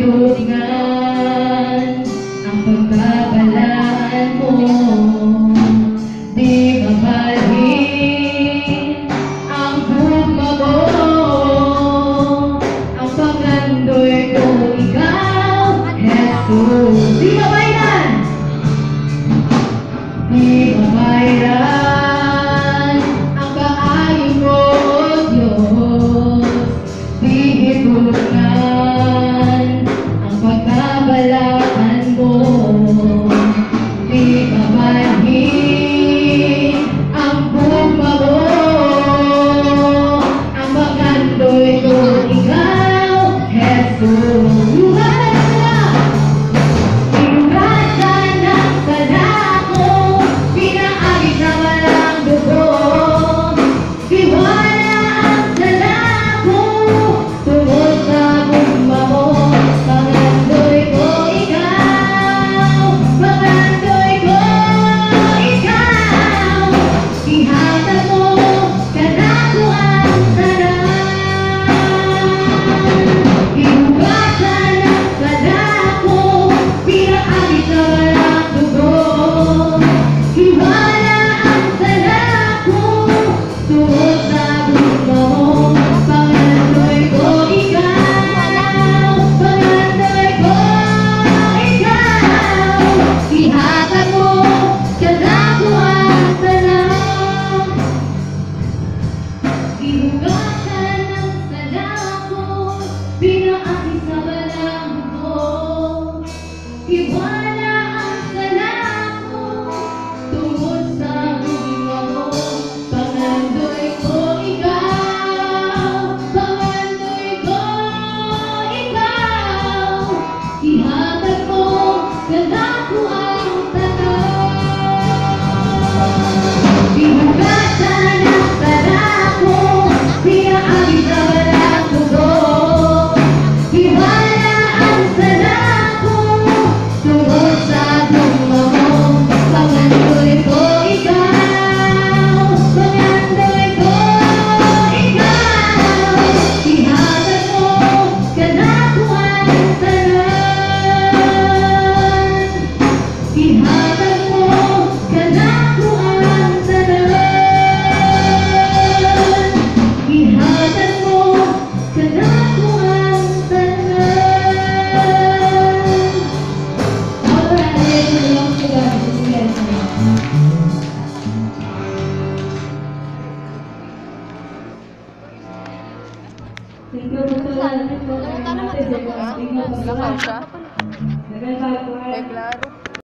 Hihirungan ang pagkabalaan mo, di mabalhin ang bugma mo. Ang pangandoy ko, ikaw, Jesus. Di mabayran! Di mabayran ang kaayon mo, Diyos. Di hitulungan ang pagkabalaan mo, di mabalhin ang bugma mo. Ang magandoy ko, ikaw, Jesus. Inugasan ng sala ko, pinaagit na walang dugo. Tiwala ang sala ko, tungkol sa bugma mo. Pangandoy ko, ikaw. Pangandoy ko, ikaw. Ihatag mo, kanako ang sarap. Inugasan ng sala ko, pinaagit na walang dugo. Tiwala ang sala ko, tungkol sa bugma mo. Pangandoy ko, ikaw. Pangandoy ko, ikaw. Ihatag mo, kanako ang sarap. Inugasan ng sala ko, pinaakit sa walang dugo. Tiwala ang sala ko, tungkol sa bugma mo. Pangandoy ko, ikaw. Pangandoy ko, ikaw. Ihatag mo, kanako ang sarap. Inugasan ng sala ko, pinaagit sa walang dugo. Tiwala ang sala ko, tungkol sa bugma mo. Pangandoy ko, ikaw. Pangandoy ko, ikaw. Ihatag mo, kanako ang sarap. Ihatag mo, kanako ang sarap. Ihatag mo, kanako ang sarap. Alright, belongs to God. Yes. Thank you po sa lahat. Naglaro